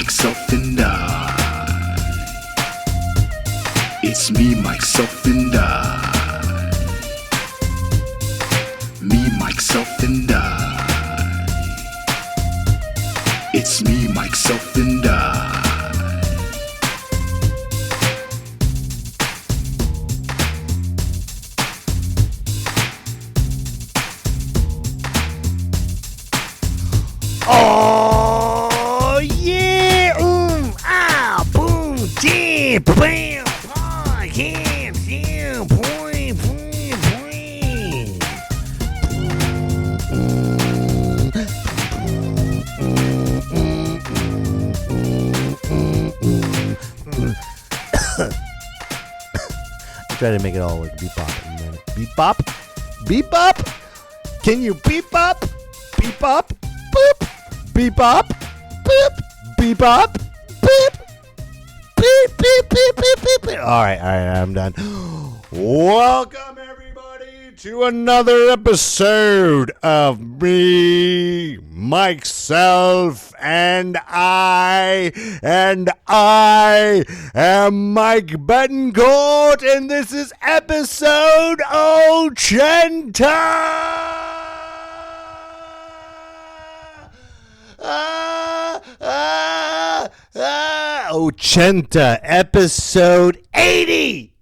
myself, and I. It's me, myself, and I. Me, myself, and I. It's me, myself, and I. Oh yeah! Boom! Yeah! Bam! Yeah! Yeah! Boing! Boing! Boing! I try to make it all like beep bop. Beep bop? Beep bop? Can you beep bop? Beep bop? Boop! Beep bop, boop, beep bop, beep, beep, beep, beep, beep, beep, beep. All right, I'm done. Welcome everybody to another episode of me, myself, and I am Mike Betancourt, and this is episode Ochenta. Ochenta, episode 80.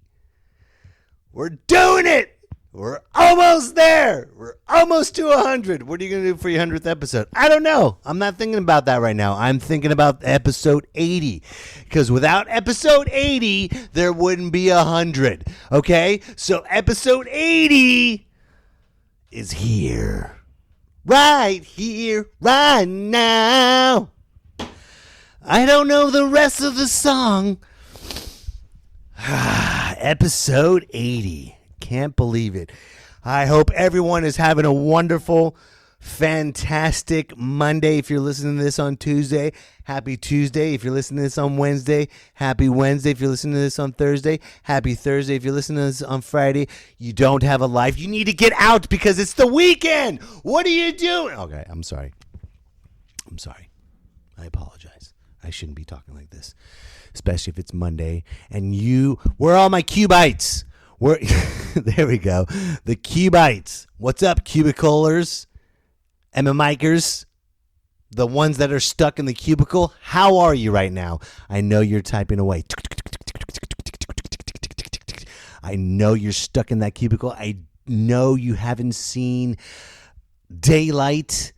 We're doing it. We're almost there. We're almost to 100. What are you going to do for your 100th episode? I don't know. I'm not thinking about that right now. I'm thinking about episode 80. Because without episode 80, there wouldn't be 100. Okay? So episode 80 is here. Right here, right now. I don't know the rest of the song. Episode 80. Can't believe it. I hope everyone is having a wonderful, fantastic Monday. If you're listening to this on Tuesday, happy Tuesday. If you're listening to this on Wednesday, happy Wednesday. If you're listening to this on Thursday, happy Thursday. If you're listening to this on Friday, you don't have a life. You need to get out because it's the weekend. What are you doing? Okay, I'm sorry. I apologize. I shouldn't be talking like this, especially if it's Monday. And where are all my Cubites? There we go. The Cubites. What's up, Cubicolers? MMikers? The ones that are stuck in the cubicle, how are you right now? I know you're typing away. I know you're stuck in that cubicle. I know you haven't seen daylight.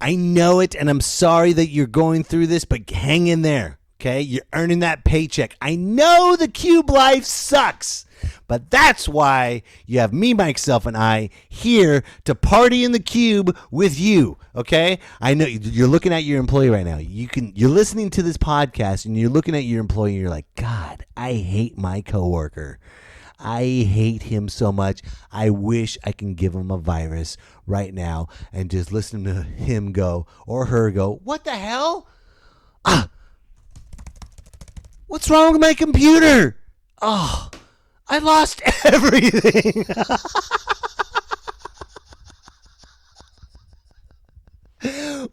I know it, and I'm sorry that you're going through this, but hang in there, okay? You're earning that paycheck. I know the cube life sucks, but that's why you have me, myself, and I here to party in the cube with you, okay? I know you're looking at your employee right now. You're listening to this podcast, and you're looking at your employee, and you're like, God, I hate my coworker. I hate him so much. I wish I can give him a virus right now and just listen to him go or her go, what the hell? What's wrong with my computer? Oh, I lost everything.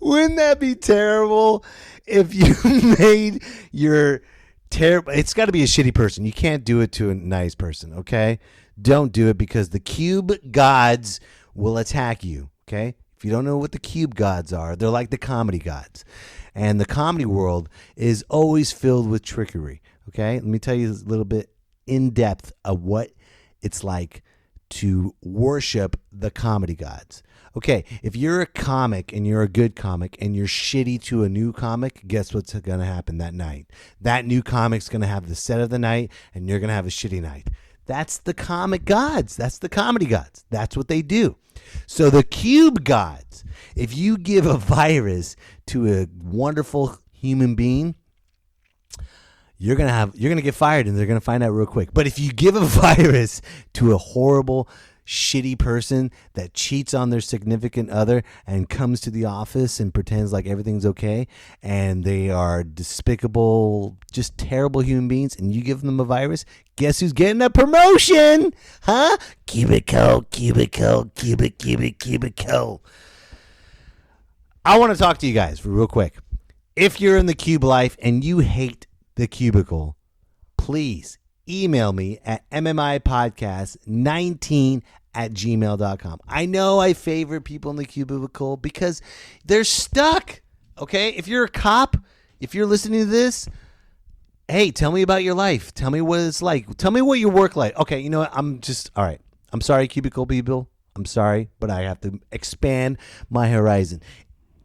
Wouldn't that be terrible if you made your terrible? It's got to be a shitty person. You can't do it to a nice person, okay? Don't do it because the cube gods will attack you, okay? If you don't know what the cube gods are, they're like the comedy gods. And the comedy world is always filled with trickery, okay? Let me tell you a little bit in depth of what it's like to worship the comedy gods. Okay, if you're a comic and you're a good comic and you're shitty to a new comic, guess what's going to happen that night? That new comic's going to have the set of the night and you're going to have a shitty night. That's the comic gods. That's the comedy gods. That's what they do. So the cube gods, if you give a virus to a wonderful human being, you're gonna get fired and they're gonna find out real quick. But if you give a virus to a horrible, shitty person that cheats on their significant other and comes to the office and pretends like everything's okay and they are despicable, just terrible human beings, and you give them a virus, guess who's getting a promotion? Huh? Cubicle. I want to talk to you guys real quick. If you're in the cube life and you hate the cubicle, please email me at mmipodcast19@gmail.com. I know I favor people in the cubicle because they're stuck. Okay? If you're a cop, if you're listening to this, hey, tell me about your life. Tell me what it's like. Tell me what your work like. Okay, you know what? All right. I'm sorry, cubicle people. I'm sorry, but I have to expand my horizon.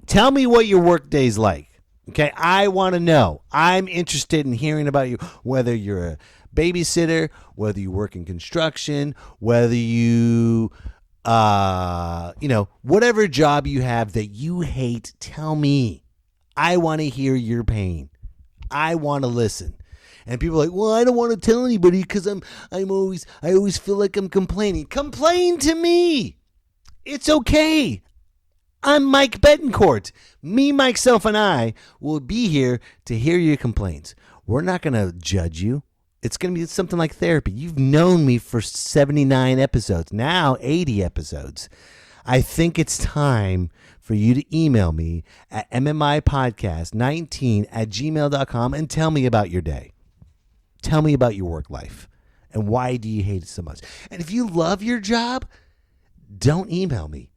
Tell me what your work day's like. Okay, I want to know. I'm interested in hearing about you, whether you're a babysitter, whether you work in construction, whether you, whatever job you have that you hate, tell me. I want to hear your pain. I want to listen. And people are like, well, I don't want to tell anybody because I always feel like I'm complaining. Complain to me. It's okay. I'm Mike Betancourt. Me, myself, and I will be here to hear your complaints. We're not going to judge you. It's going to be something like therapy. You've known me for 79 episodes, now 80 episodes. I think it's time for you to email me at mmipodcast19@gmail.com and tell me about your day. Tell me about your work life and why do you hate it so much. And if you love your job, don't email me.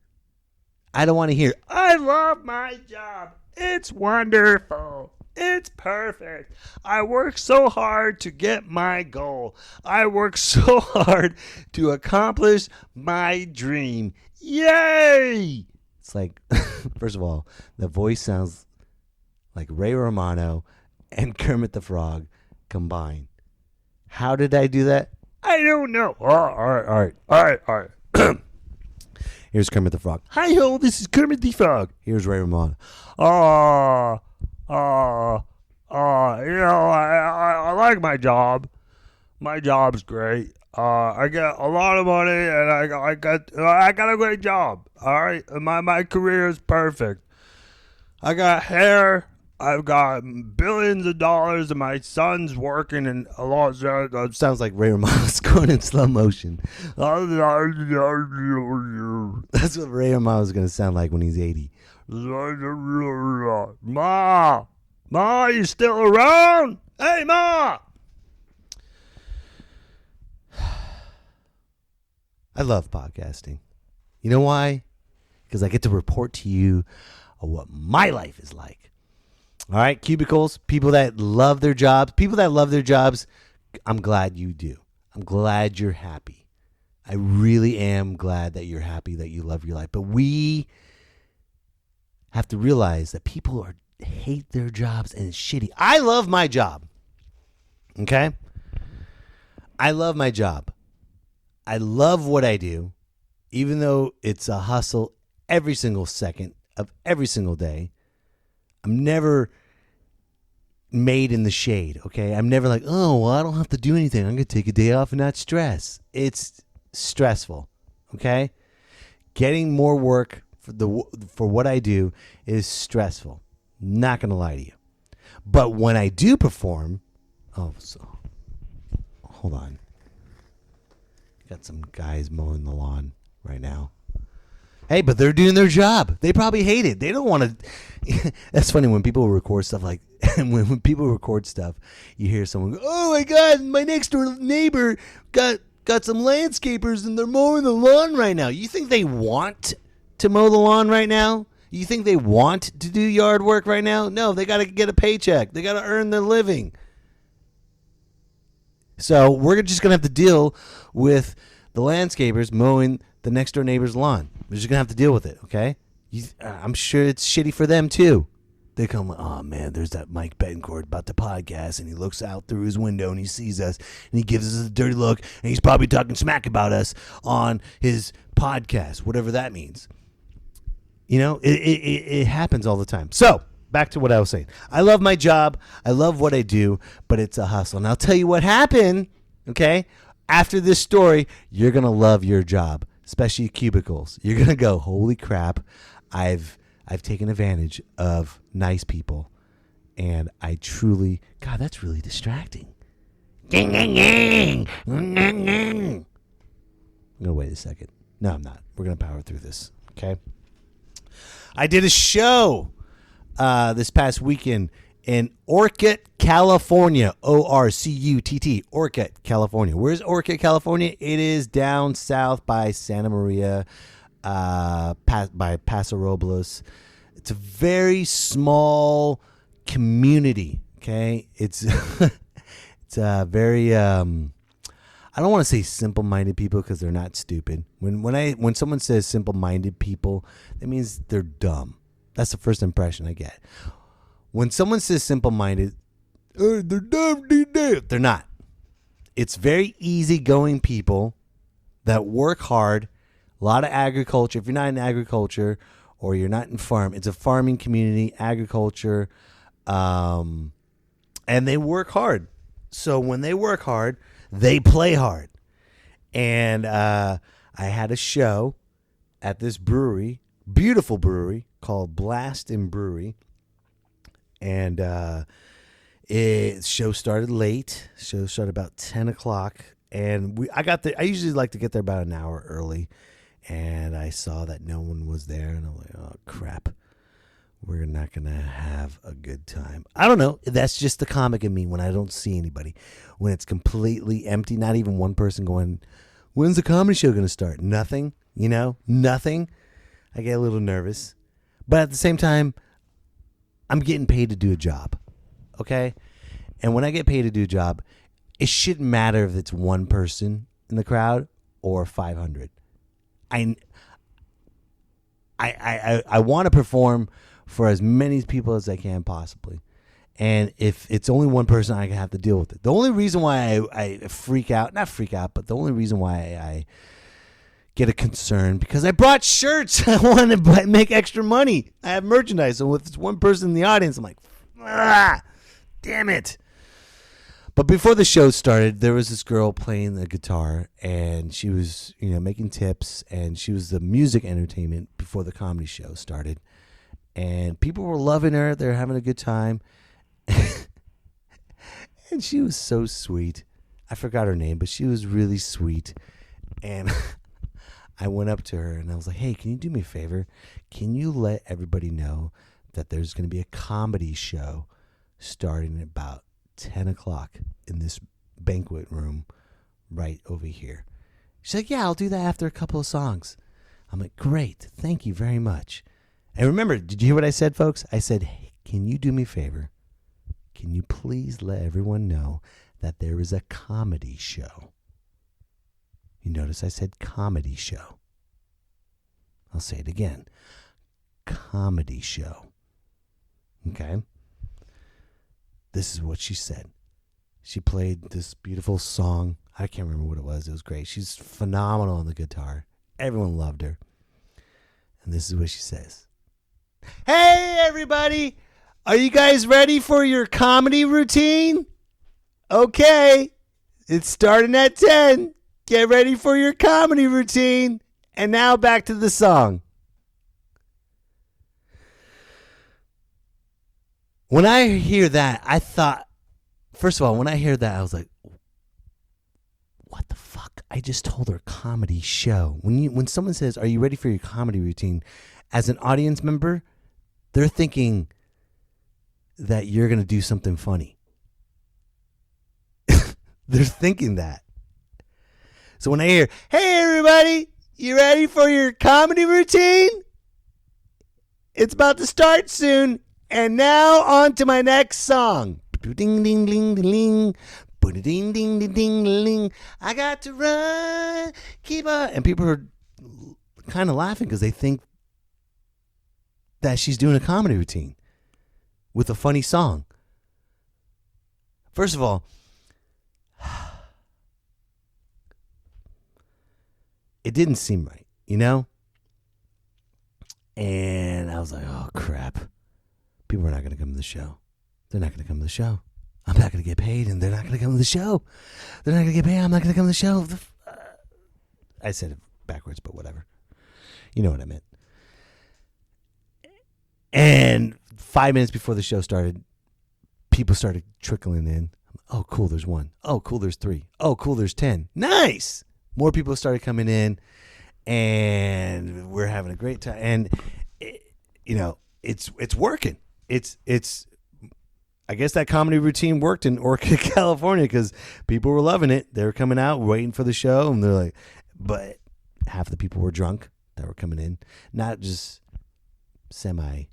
I don't want to hear, I love my job. It's wonderful. It's perfect. I work so hard to get my goal. I work so hard to accomplish my dream. Yay! It's like, first of all, the voice sounds like Ray Romano and Kermit the Frog combined. How did I do that? I don't know. All right. Here's Kermit the Frog. Hi-ho, this is Kermit the Frog. Here's Ray Romano. I like my job. My job's great. I get a lot of money, and I got a great job. All right, my career is perfect. I got hair. I've got billions of dollars, and my son's working in a lot. Sounds like Ray Romano's going in slow motion. That's what Ray Romano's going to sound like when he's 80. Ma, you still around? Hey, Ma. I love podcasting. You know why? Because I get to report to you what my life is like. All right, cubicles, people that love their jobs. I'm glad you do. I'm glad you're happy. I really am glad that you're happy, that you love your life. But we have to realize that people hate their jobs and it's shitty. I love my job. Okay? I love my job. I love what I do, even though it's a hustle every single second of every single day. I'm never made in the shade, okay? I'm never like, oh, well, I don't have to do anything. I'm going to take a day off and not stress. It's stressful, okay? Getting more work for what I do is stressful. Not going to lie to you. But when I do perform, hold on. Got some guys mowing the lawn right now. Hey, but they're doing their job. They probably hate it. They don't want to. That's funny when people record stuff like, and when people record stuff, you hear someone go, oh my God, my next door neighbor got some landscapers and they're mowing the lawn right now. You think they want to mow the lawn right now? You think they want to do yard work right now? No, they got to get a paycheck. They got to earn their living. So we're just going to have to deal with the landscapers mowing the next door neighbor's lawn. We're just going to have to deal with it, okay? I'm sure it's shitty for them, too. They come, oh, man, there's that Mike Betancourt about the podcast, and he looks out through his window, and he sees us, and he gives us a dirty look, and he's probably talking smack about us on his podcast, whatever that means. You know, it happens all the time. So, back to what I was saying. I love my job. I love what I do, but it's a hustle. And I'll tell you what happened, okay? After this story, you're going to love your job, especially cubicles. You're going to go, holy crap, I've taken advantage of nice people, and I truly, God, that's really distracting. I'm going to wait a second. No, I'm not. We're going to power through this, okay? I did a show this past weekend in Orcutt, California. Orcutt, Orcutt, California. Where's Orcutt, California? It is down south by Santa Maria, by Paso Robles. It's a very small community. Okay, it's it's a very I don't want to say simple-minded people because they're not stupid. When someone says simple-minded people, that means they're dumb. That's the first impression I get. When someone says simple-minded, they're dumb. They're not. It's very easygoing people that work hard. A lot of agriculture. If you're not in agriculture or you're not in farm, it's a farming community, agriculture, and they work hard. So when they work hard, they play hard. And I had a show at this brewery, beautiful brewery called Blast and Brewery. And show started late. Show started about 10 o'clock. And I got there. I usually like to get there about an hour early. And I saw that no one was there. And I'm like, oh, crap. We're not going to have a good time. I don't know. That's just the comic in me when I don't see anybody. When it's completely empty, not even one person going, when's the comedy show going to start? Nothing, nothing. I get a little nervous. But at the same time, I'm getting paid to do a job, okay? And when I get paid to do a job, it shouldn't matter if it's one person in the crowd or 500. I want to perform for as many people as I can possibly. And if it's only one person, I have to deal with it. The only reason why I not freak out, but the only reason why I get a concern, because I brought shirts. I want to make extra money. I have merchandise. So if it's one person in the audience, I'm like, damn it. But before the show started, there was this girl playing the guitar, and she was, making tips, and she was the music entertainment before the comedy show started. And people were loving her. They were having a good time. And she was so sweet. I forgot her name, but she was really sweet. And I went up to her and I was like, hey, can you do me a favor? Can you let everybody know that there's going to be a comedy show starting at about 10 o'clock in this banquet room right over here? She's like, yeah, I'll do that after a couple of songs. I'm like, great. Thank you very much. And remember, did you hear what I said, folks? I said, hey, can you do me a favor? Can you please let everyone know that there is a comedy show? You notice I said comedy show. I'll say it again. Comedy show. Okay? This is what she said. She played this beautiful song. I can't remember what it was. It was great. She's phenomenal on the guitar. Everyone loved her. And this is what she says. Hey, everybody. Are you guys ready for your comedy routine? Okay. It's starting at 10. Get ready for your comedy routine. And now back to the song. When I hear that, I thought, first of all, when I hear that, I was like, what the fuck? I just told her comedy show. When someone says, are you ready for your comedy routine? As an audience member, they're thinking that you're going to do something funny. They're thinking that. So when I hear, hey, everybody, you ready for your comedy routine? It's about to start soon. And now on to my next song. Ding, ding, ding, ding, ding, ding, ding, ding, ding, ding. I got to run, keep on. And people are kind of laughing because they think that she's doing a comedy routine with a funny song. First of all, it didn't seem right, And I was like, oh, crap. People are not going to come to the show. They're not going to come to the show. I'm not going to get paid, and they're not going to come to the show. They're not going to get paid. I'm not going to come to the show. I said it backwards, but whatever. You know what I meant. And 5 minutes before the show started, people started trickling in. Oh, cool, there's 1. Oh, cool, there's 3. Oh, cool, there's 10. Nice! More people started coming in, and we're having a great time. And, it's working. it's I guess that comedy routine worked in Orcutt, California, because people were loving it. They were coming out waiting for the show, and they're like, but half the people were drunk that were coming in, not just semi,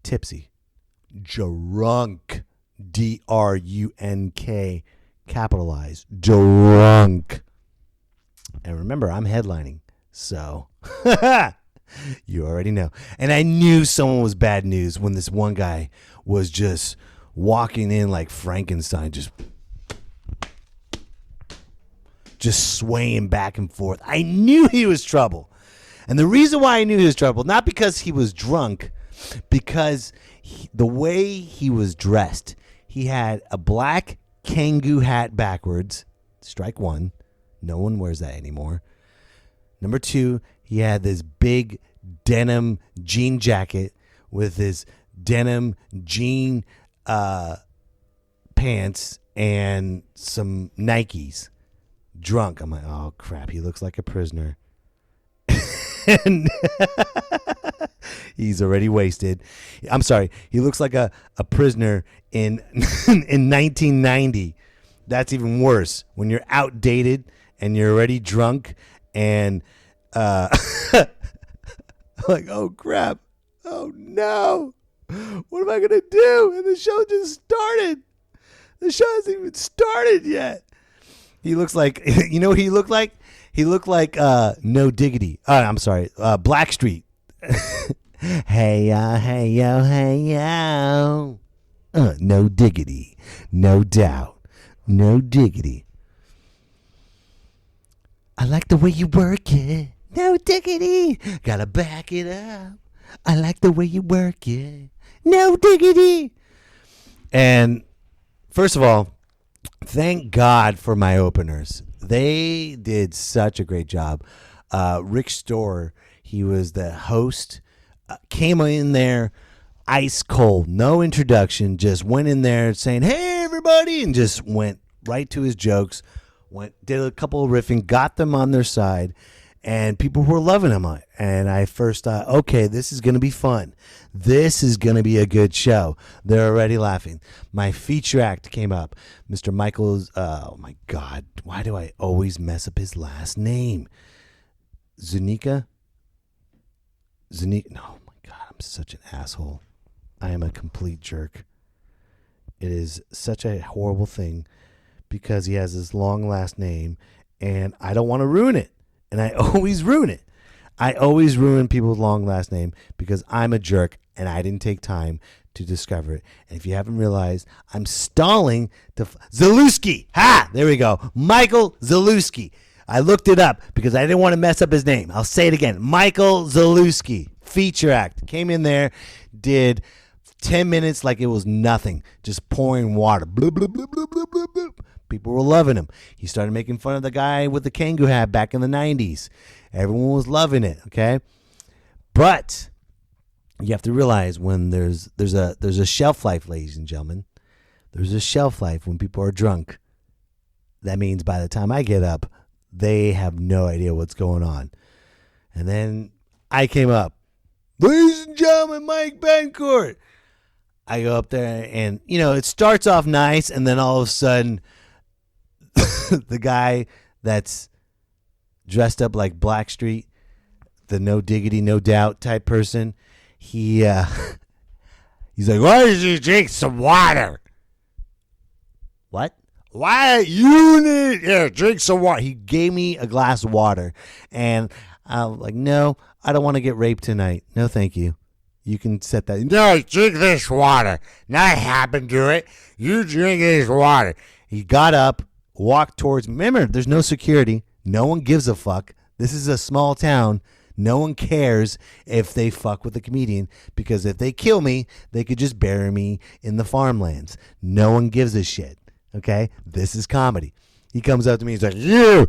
tipsy, drunk, drunk, capitalized, drunk. And remember, I'm headlining, so you already know. And I knew someone was bad news when this one guy was just walking in like Frankenstein, just swaying back and forth. I knew he was trouble. And the reason why I knew he was trouble, not because he was drunk, because the way he was dressed. He had a black Kangoo hat backwards. Strike one. No one wears that anymore. Number two, he had this big denim jean jacket with his denim jean pants and some Nikes. Drunk. I'm like, oh crap, he looks like a prisoner. And he's already wasted. I'm sorry, he looks like a prisoner in 1990. That's even worse when you're outdated and you're already drunk and like, oh crap, oh no, what am I gonna do? And the show just started. The show hasn't even started yet. He looks like, you know what he looked like? He looked like No Diggity. I'm sorry, Blackstreet. Hey hey yo, hey yo. No diggity, no doubt, no diggity. I like the way you work it. No diggity, gotta back it up. I like the way you work it. No diggity. And first of all, thank God for my openers. They did such a great job. Rick Storer, he was the host, came in there ice cold, no introduction, just went in there saying, hey, everybody, and just went right to his jokes, did a couple of riffing, got them on their side, and people were loving him. And I first thought, okay, this is going to be fun. This is going to be a good show. They're already laughing. My feature act came up. Mr. Michael's, oh my God, why do I always mess up his last name? Zuniga? No, my God, I'm such an asshole. I am a complete jerk. It is such a horrible thing because he has this long last name and I don't want to ruin it. And I always ruin it. I always ruin people's long last name because I'm a jerk and I didn't take time to discover it. And if you haven't realized, I'm stalling to Zalewski. Ha! There we go. Michael Zalewski. I looked it up because I didn't want to mess up his name. I'll say it again. Michael Zalewski. Feature act. Came in there, did 10 minutes like it was nothing. Just pouring water. Bloop, bloop, bloop, bloop, bloop, bloop, bloop. People were loving him. He started making fun of the guy with the Kangoo hat back in the 90s. Everyone was loving it, okay? But you have to realize when there's a shelf life, ladies and gentlemen. There's a shelf life when people are drunk. That means by the time I get up, they have no idea what's going on. And then I came up. Ladies and gentlemen, Mike Bencourt. I go up there and, it starts off nice and then all of a sudden the guy that's dressed up like Blackstreet, the no diggity, no doubt type person, he's like, why did you drink some water? What? Why you need drink some water? He gave me a glass of water and I'm like, no, I don't want to get raped tonight. No, thank you. You can set that. No, drink this water. Not happen to it. You drink this water. He got up, walked towards me. Remember, there's no security. No one gives a fuck. This is a small town. No one cares if they fuck with a comedian because if they kill me, they could just bury me in the farmlands. No one gives a shit. Okay? This is comedy. He comes up to me. He's like, you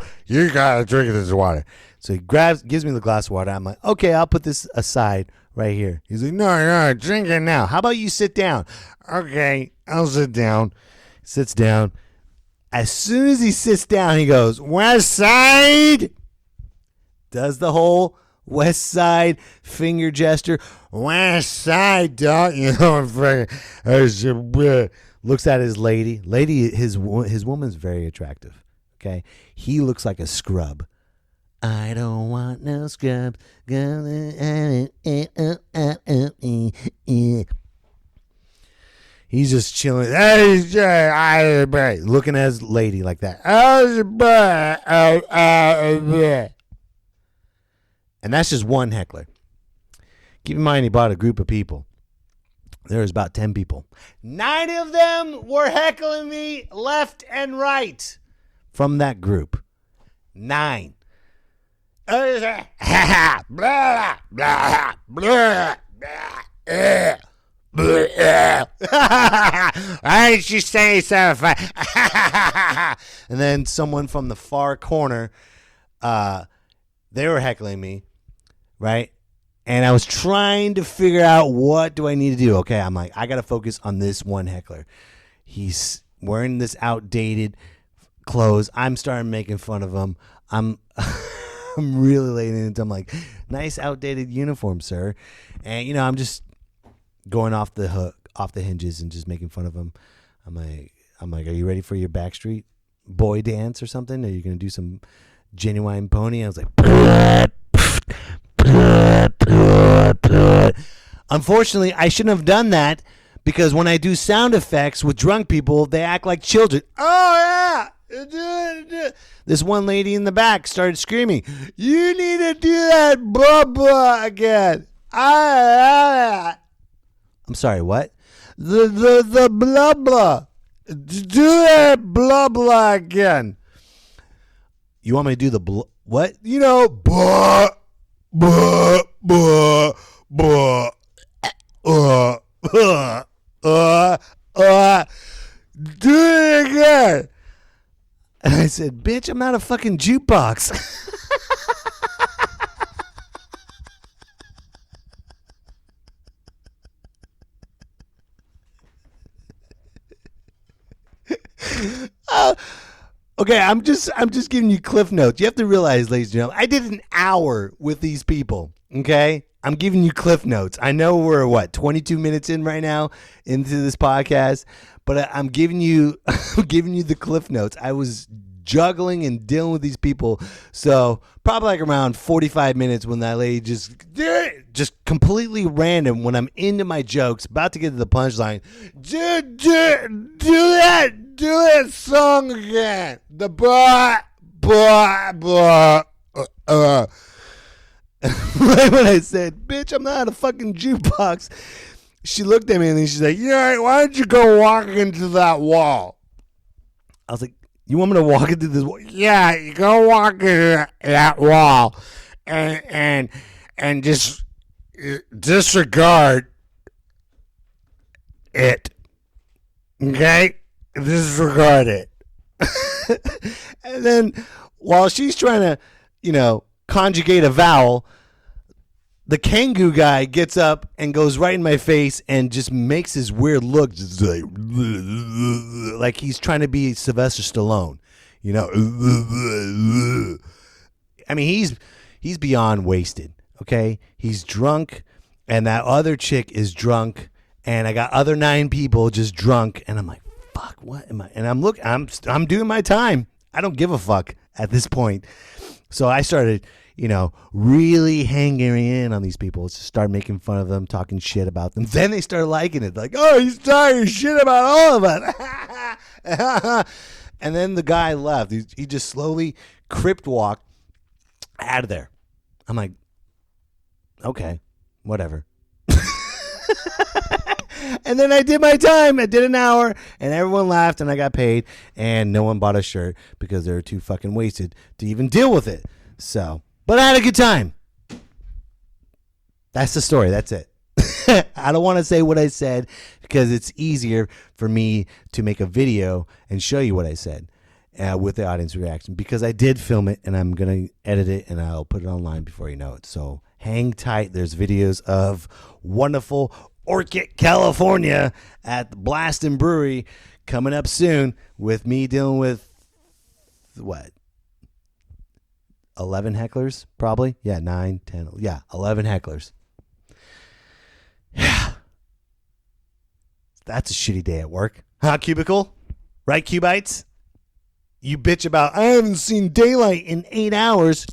gotta drink this water. So he gives me the glass of water. I'm like, okay, I'll put this aside right here. He's like, no, drink it now. How about you sit down? Okay, I'll sit down. Sits down. As soon as he sits down, he goes, West Side. Does the whole West Side finger gesture. West Side, don't you know? Looks at his lady. His woman's very attractive. Okay, he looks like a scrub. I don't want no scrub. He's just chilling, looking at his lady like that. And that's just one heckler. Keep in mind, he bought a group of people. There was about 10 people. 9 of them were heckling me left and right from that group. 9. I should say so. And then someone from the far corner, they were heckling me, right? And I was trying to figure out, what do I need to do? Okay, I'm like, I got to focus on this one heckler. He's wearing this outdated clothes. I'm starting making fun of him. I'm really laying into him like, nice outdated uniform, sir. And, I'm just going off the hinges and just making fun of him. I'm like, are you ready for your Backstreet Boy dance or something? Are you going to do some Genuine Pony? I was like, unfortunately, I shouldn't have done that, because when I do sound effects with drunk people, they act like children. Oh, yeah. This one lady in the back started screaming, you need to do that blah, blah again. I'm sorry, what? The blah, blah. Do that blah, blah again. You want me to do the what? Blah, blah, blah, blah, do it again. And I said, bitch, I'm not a fucking jukebox. Okay, I'm just giving you cliff notes. You have to realize, ladies and gentlemen, I did an hour with these people. Okay, I'm giving you cliff notes. I know we're 22 minutes in right now into this podcast, but I'm giving you the cliff notes. I was juggling and dealing with these people, so probably like around 45 minutes when that lady just completely random, when I'm into my jokes, about to get to the punchline, do that song again, the blah blah blah. Right when I said, bitch, I'm not a fucking jukebox, she looked at me and then she's like, yeah, why don't you go walk into that wall? I was like, you want me to walk into this wall? Yeah, you go walk into that wall and just disregard it. Okay? Disregard it. And then while she's trying to, conjugate a vowel, the Kangoo guy gets up and goes right in my face and just makes his weird look, just like he's trying to be Sylvester Stallone. I mean, he's beyond wasted. Okay, he's drunk, and that other chick is drunk, and I got other 9 people just drunk, and I'm like, fuck, what am I? And I'm doing my time. I don't give a fuck at this point. So I started, really hanging in on these people. Just started making fun of them, talking shit about them. Then they started liking it. Like, oh, he's talking shit about all of us. And then the guy left. He just slowly crypt walked out of there. I'm like, okay, whatever. And then I did my time. I did an hour, and everyone laughed, and I got paid, and no one bought a shirt because they were too fucking wasted to even deal with it. So, but I had a good time. That's the story. That's it. I don't want to say what I said because it's easier for me to make a video and show you what I said with the audience reaction, because I did film it, and I'm going to edit it, and I'll put it online before you know it. So hang tight. There's videos of wonderful Orcutt, California at the Blastin' Brewery coming up soon with me dealing with what? 11 hecklers, probably. Yeah, 9, 10. Yeah, 11 hecklers. Yeah. That's a shitty day at work. Huh, Cubicle? Right, Cubites? You bitch about, I haven't seen daylight in 8 hours.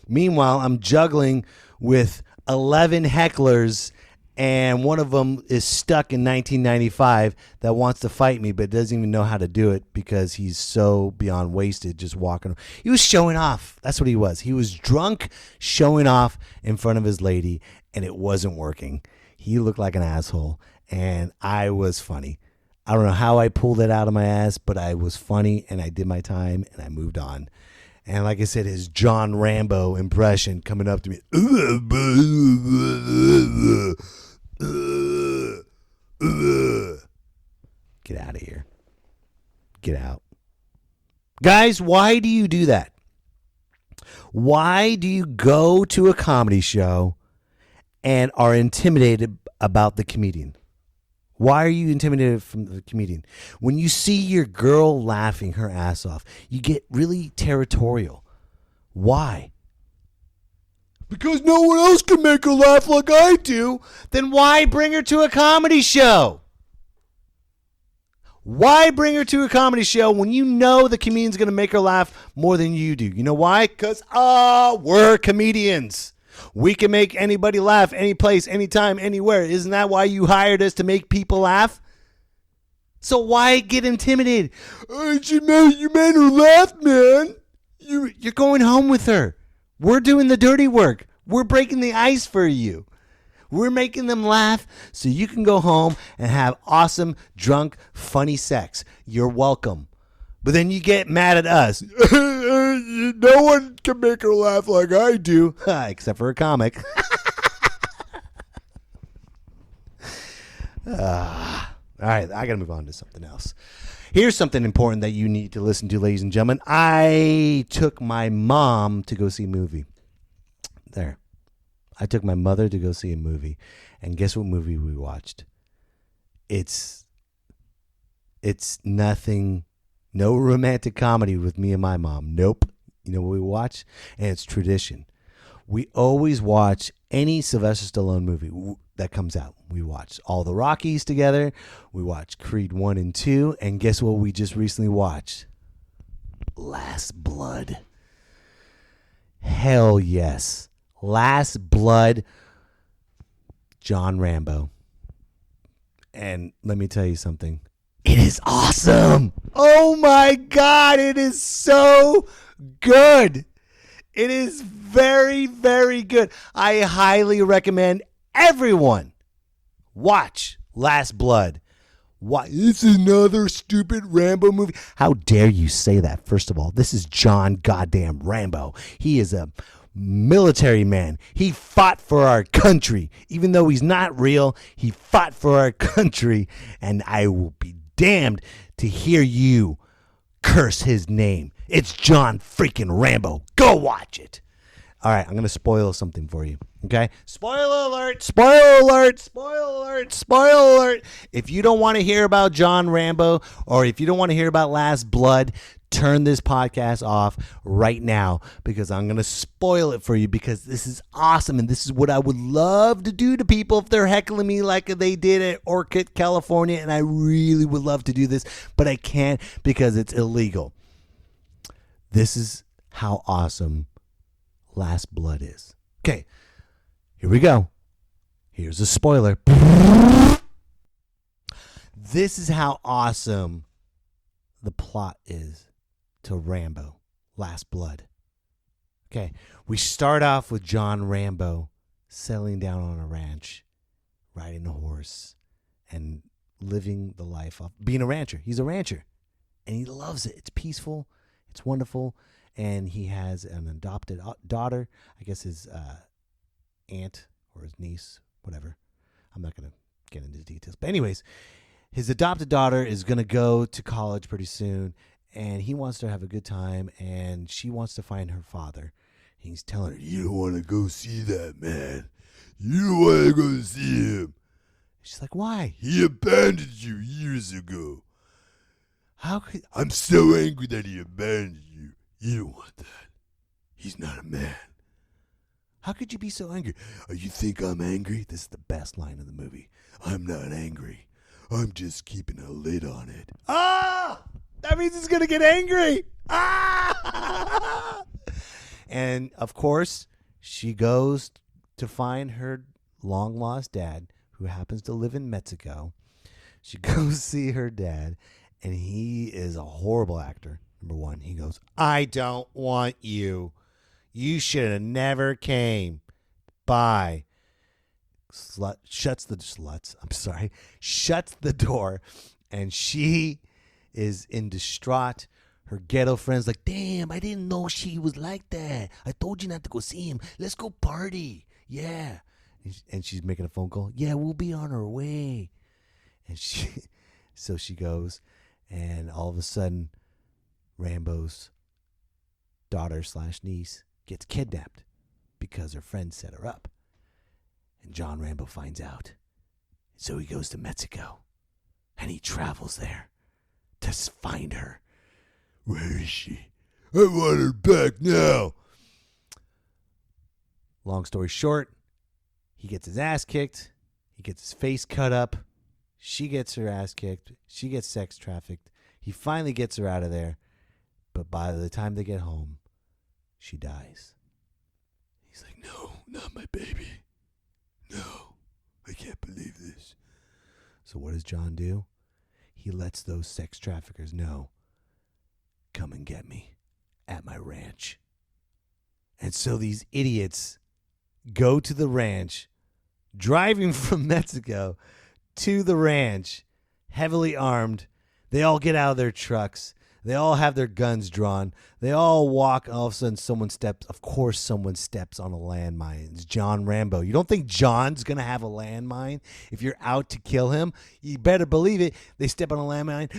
Meanwhile, I'm juggling with 11 hecklers, and one of them is stuck in 1995 that wants to fight me but doesn't even know how to do it because he's so beyond wasted just walking. He was showing off. That's what he was. He was drunk showing off in front of his lady, and it wasn't working. He looked like an asshole, and I was funny. I don't know how I pulled it out of my ass, but I was funny, and I did my time, and I moved on. And like I said, his John Rambo impression coming up to me. Get out of here. Get out. Guys, why do you do that? Why do you go to a comedy show and are intimidated about the comedian? Why are you intimidated from the comedian? When you see your girl laughing her ass off, you get really territorial. Why? Because no one else can make her laugh like I do. Then why bring her to a comedy show? Why bring her to a comedy show when you know the comedian's going to make her laugh more than you do? You know why? Because we're comedians. We can make anybody laugh any place, anytime, anywhere. Isn't that why you hired us, to make people laugh? So why get intimidated? You made her laugh, man. You're going home with her. We're doing the dirty work. We're breaking the ice for you. We're making them laugh so you can go home and have awesome, drunk, funny sex. You're welcome. But then you get mad at us. No one can make her laugh like I do. Except for a comic. All right, I got to move on to something else. Here's something important that you need to listen to, ladies and gentlemen. I took my mom to go see a movie. There. I took my mother to go see a movie. And guess what movie we watched? It's nothing. No romantic comedy with me and my mom. Nope. You know what we watch? And it's tradition. We always watch any Sylvester Stallone movie that comes out. We watch all the Rockies together. We watch Creed 1 and 2. And guess what we just recently watched? Last Blood. Hell yes. Last Blood. John Rambo. And let me tell you something. It is awesome. Oh my God. It is so good. It is very, very good. I highly recommend everyone watch Last Blood. Why? It's another stupid Rambo movie. How dare you say that? First of all, this is John goddamn Rambo. He is a military man. He fought for our country. Even though he's not real, he fought for our country. And I will be damned to hear you curse his name. It's John freaking Rambo. Go watch it. All right, I'm going to spoil something for you. Okay? Spoiler alert, spoiler alert, spoiler alert, spoiler alert. If you don't want to hear about John Rambo, or if you don't want to hear about Last Blood, turn this podcast off right now, because I'm going to spoil it for you, because this is awesome, and this is what I would love to do to people if they're heckling me like they did at Orcutt, California, and I really would love to do this, but I can't because it's illegal. This is how awesome Last Blood is. Okay, here we go. Here's a spoiler. This is how awesome the plot is to Rambo, Last Blood. Okay, we start off with John Rambo settling down on a ranch, riding a horse, and living the life of being a rancher. He's a rancher, and he loves it. It's peaceful. It's wonderful. And he has an adopted daughter. I guess his aunt or his niece, whatever. I'm not going to get into the details. But anyways, his adopted daughter is going to go to college pretty soon. And he wants to have a good time. And she wants to find her father. And he's telling her, you don't want to go see that man. You don't want to go see him. She's like, why? He abandoned you years ago. How could... I'm so angry that he abandoned you. You don't want that. He's not a man. How could you be so angry? You think I'm angry? This is the best line of the movie. I'm not angry. I'm just keeping a lid on it. Ah! That means he's going to get angry. Ah! And, of course, she goes to find her long-lost dad, who happens to live in Mexico. She goes see her dad, and he is a horrible actor. Number one, he goes, I don't want you. You should have never came. Bye. Shuts the door, and she is in distraught. Her ghetto friend's like, damn, I didn't know she was like that. I told you not to go see him. Let's go party. Yeah. And she's making a phone call. Yeah, we'll be on our way. And so she goes, and all of a sudden, Rambo's daughter/niece gets kidnapped because her friend set her up. And John Rambo finds out. So he goes to Mexico, and he travels there to find her. Where is she? I want her back now. Long story short, he gets his ass kicked. He gets his face cut up. She gets her ass kicked. She gets sex trafficked. He finally gets her out of there. But by the time they get home, she dies. He's like, no, not my baby. No, I can't believe this. So what does John do? He lets those sex traffickers know, come and get me at my ranch. And so these idiots go to the ranch, driving from Mexico to the ranch, heavily armed. They all get out of their trucks. They all have their guns drawn. They all walk, and all of a sudden someone steps on a landmine. It's John Rambo. You don't think John's going to have a landmine if you're out to kill him? You better believe it. They step on a landmine.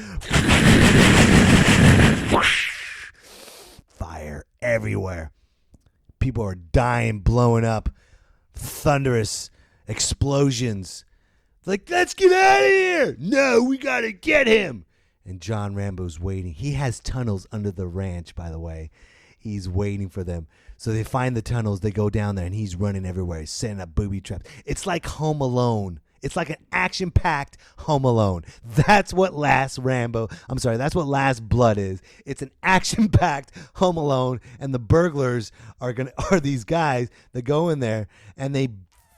Fire everywhere. People are dying, blowing up. Thunderous explosions. Like, let's get out of here. No, we got to get him. And John Rambo's waiting. He has tunnels under the ranch, by the way. He's waiting for them. So they find the tunnels. They go down there, and he's running everywhere. He's setting up booby traps. It's like Home Alone. It's like an action-packed Home Alone. That's what Last Blood is. It's an action-packed Home Alone, and the burglars are these guys that go in there, and they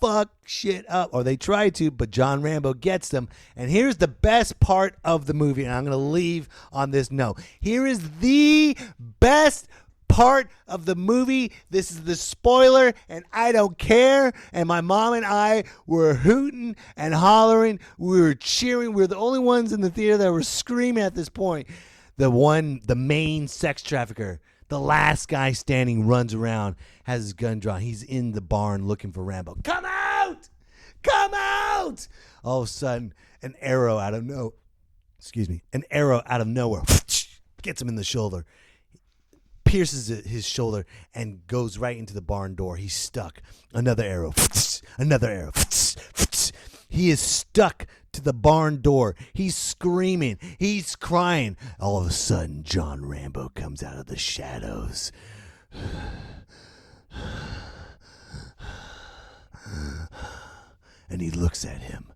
fuck shit up, or they try to, but John Rambo gets them. And here's the best part of the movie, and I'm going to leave on this note. Here is the best part of the movie. This is the spoiler, and I don't care. And my mom and I were hooting and hollering. We were cheering. We were the only ones in the theater that were screaming at this point. The main sex trafficker, the last guy standing, runs around, has his gun drawn. He's in the barn looking for Rambo. Come out! Come out! All of a sudden, an arrow out of nowhere gets him in the shoulder, pierces his shoulder, and goes right into the barn door. He's stuck. Another arrow. Another arrow. He is stuck to the barn door. He's screaming. He's crying. All of a sudden, John Rambo comes out of the shadows. And he looks at him.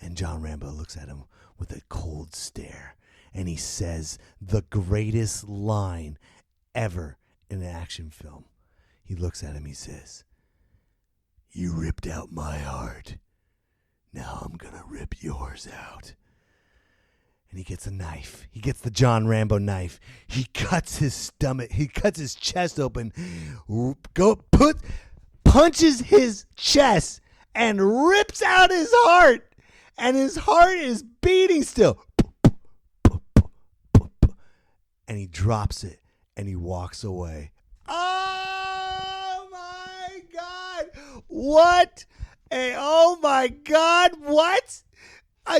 And John Rambo looks at him with a cold stare. And he says the greatest line ever in an action film. He looks at him. He says, "You ripped out my heart. Now I'm going to rip yours out." And he gets a knife. He gets the John Rambo knife. He cuts his stomach. He cuts his chest open. Punches his chest and rips out his heart. And his heart is beating still. And he drops it and he walks away. Oh my God. What? Oh my God. What?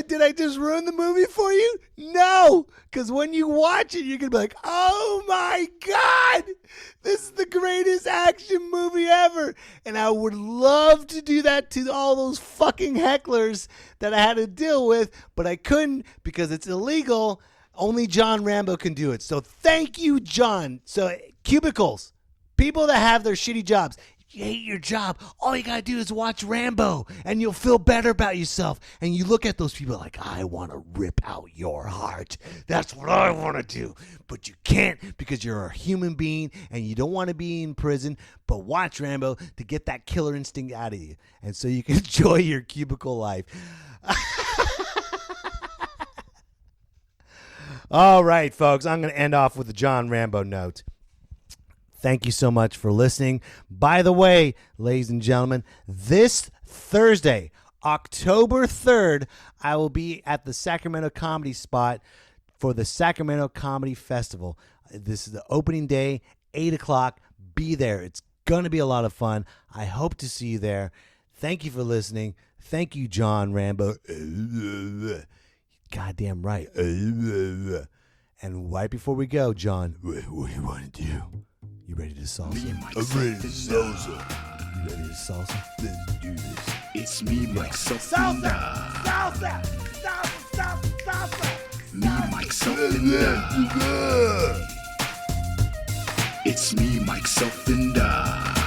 Did I just ruin the movie for you? No, because when you watch it, you're going to be like, oh my God, this is the greatest action movie ever. And I would love to do that to all those fucking hecklers that I had to deal with, but I couldn't because it's illegal. Only John Rambo can do it. So thank you, John. So cubicles, people that have their shitty jobs. You hate your job. All you got to do is watch Rambo and you'll feel better about yourself. And you look at those people like, I want to rip out your heart. That's what I want to do. But you can't because you're a human being and you don't want to be in prison. But watch Rambo to get that killer instinct out of you. And so you can enjoy your cubicle life. All right, folks. I'm going to end off with a John Rambo note. Thank you so much for listening. By the way, ladies and gentlemen, this Thursday, October 3rd, I will be at the Sacramento Comedy Spot for the Sacramento Comedy Festival. This is the opening day, 8 o'clock. Be there. It's going to be a lot of fun. I hope to see you there. Thank you for listening. Thank you, John Rambo. Goddamn right. And right before we go, John, what do you want to do? You ready to salsa? I'm ready to salsa. You ready to salsa? Let's do this. It's me, myself, and I. Salsa! Salsa! Salsa! Me, myself, and I. It's me, myself, and I.